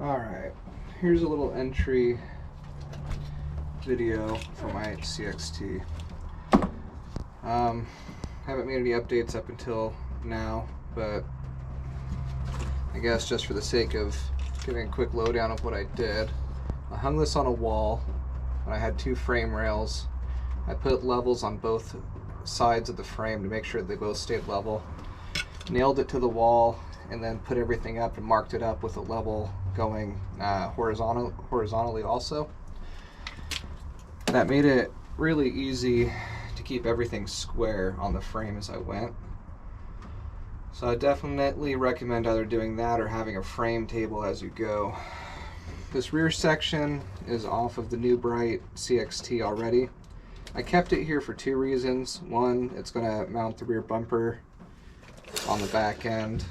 Alright, here's a little entry video for my CXT. Haven't made any updates up until now, but I guess just for the sake of giving a quick lowdown of what I did, I hung this on a wall and I had two frame rails. I put levels on both sides of the frame to make sure they both stayed level. Nailed it to the wall and then put everything up and marked it up with a level going horizontally also. That made it really easy to keep everything square on the frame as I went. So I definitely recommend either doing that or having a frame table as you go. This rear section is off of the new Bright CXT already. I kept it here for two reasons. One, it's going to mount the rear bumper on the back end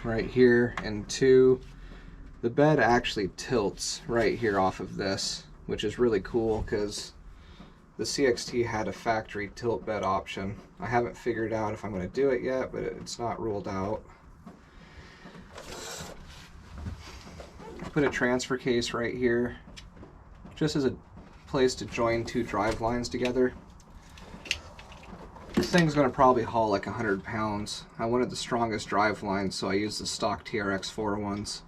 right here, and two, the bed actually tilts right here off of this, which is really cool because the CXT had a factory tilt bed option. I haven't figured out if I'm going to do it yet, but it's not ruled out. I put a transfer case right here just as a place to join two drive lines together. This thing's going to probably haul like 100 pounds. I wanted the strongest drive lines, so I used the stock TRX4 ones.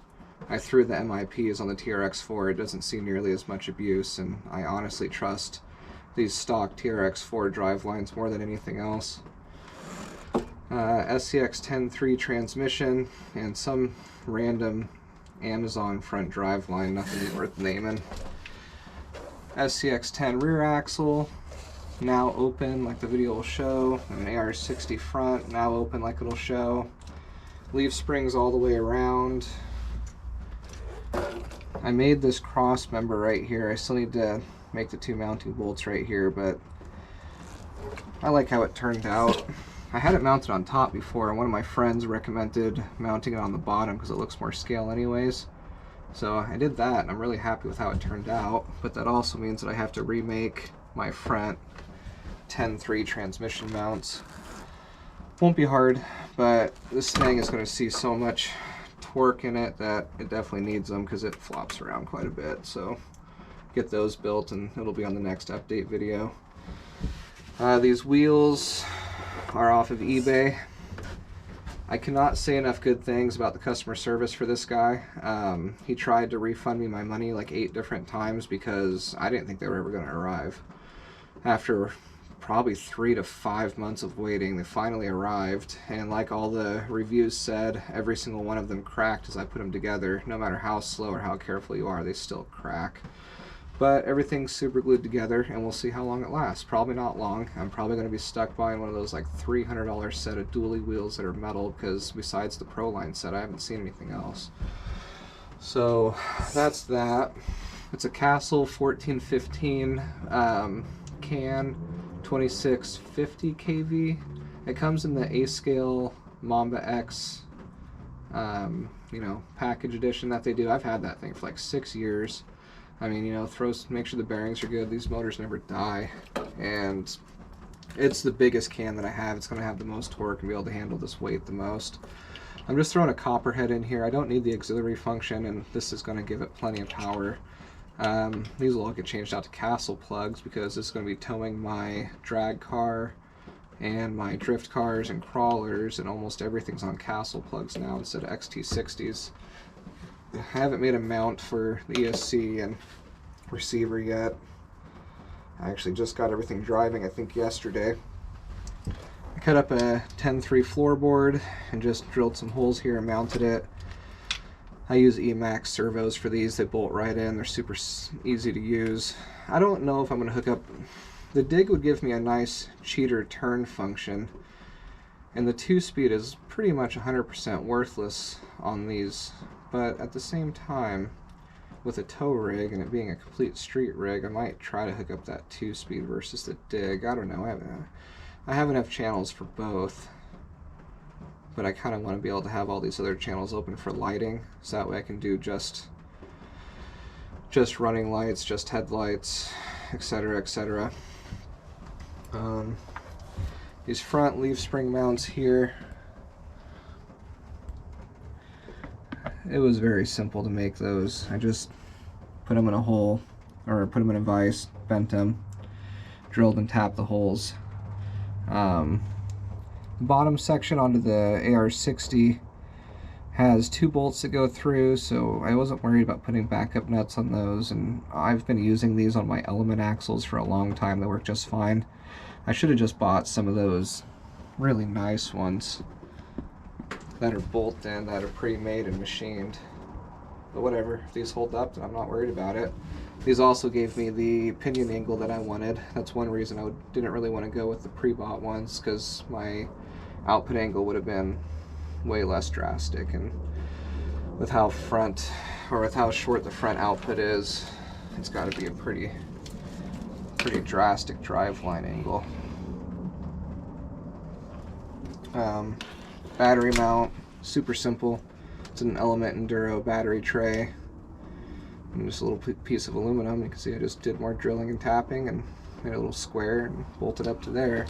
I threw the MIPs on the TRX4. It doesn't see nearly as much abuse, and I honestly trust these stock TRX4 drive lines more than anything else. SCX 10.3 transmission and some random Amazon front drive line, nothing worth naming. SCX 10 rear axle, now open like the video will show, and an ar60 front, now open like it'll show. Leaf springs all the way around. I made this cross member right here. I still need to make the two mounting bolts right here, but I like how it turned out. I had it mounted on top before, and one of my friends recommended mounting it on the bottom because it looks more scale anyways. So I did that, and I'm really happy with how it turned out, but that also means that I have to remake my front 10.3 transmission mounts. Won't be hard, but this thing is going to see so much torque in it that it definitely needs them because it flops around quite a bit. So get those built and it'll be on the next update video. These wheels are off of eBay. I cannot say enough good things about the customer service for this guy. He tried to refund me my money like 8 different times because I didn't think they were ever going to arrive. After probably 3 to 5 months of waiting, they finally arrived, and like all the reviews said, every single one of them cracked as I put them together. No matter how slow or how careful you are, they still crack. But everything's super glued together, and we'll see how long it lasts. Probably not long. I'm probably going to be stuck buying one of those like $300 set of dually wheels that are metal, because besides the Pro Line set, I haven't seen anything else. So that's that. It's a Castle 1415 can, 2650 kV. It comes in the A-scale Mamba X, you know, package edition that they do. I've had that thing for like 6 years. I mean, you know, make sure the bearings are good. These motors never die, and it's the biggest can that I have. It's going to have the most torque and be able to handle this weight the most. I'm just throwing a copper head in here. I don't need the auxiliary function, and this is going to give it plenty of power. These will all get changed out to Castle plugs because this is going to be towing my drag car and my drift cars and crawlers, and almost everything's on Castle plugs now instead of XT60s. I haven't made a mount for the ESC and receiver yet. I actually just got everything driving, I think, yesterday. I cut up a 10.3 floorboard and just drilled some holes here and mounted it. I use Emax servos for these. They bolt right in. They're super easy to use. I don't know if I'm going to hook up... The dig would give me a nice cheater turn function, and the 2-speed is pretty much 100% worthless on these. But at the same time, with a tow rig and it being a complete street rig, I might try to hook up that 2-speed versus the dig. I don't know. I have enough channels for both, but I kind of want to be able to have all these other channels open for lighting, so that way I can do just running lights, just headlights, etc., etc. These front leaf spring mounts here, it was very simple to make those. I just put them in a hole, or put them in a vise, bent them, drilled and tapped the holes. The bottom section onto the ar60 has 2 bolts that go through, so I wasn't worried about putting backup nuts on those, and I've been using these on my element axles for a long time. They work just fine. I should have just bought some of those really nice ones that are bolt-in, that are pre-made and machined. But whatever, if these hold up, then I'm not worried about it. These also gave me the pinion angle that I wanted. That's one reason I didn't really want to go with the pre-bought ones, because my output angle would have been way less drastic, and with how short the front output is, it's got to be a pretty drastic driveline angle. Battery mount, super simple. It's an Element Enduro battery tray and just a little piece of aluminum. You can see I just did more drilling and tapping and made a little square and bolted up to there.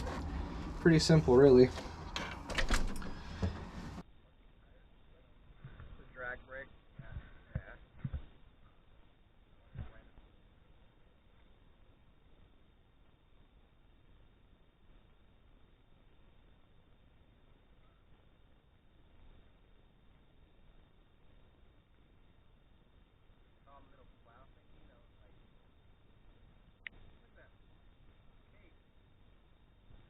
Pretty simple, really.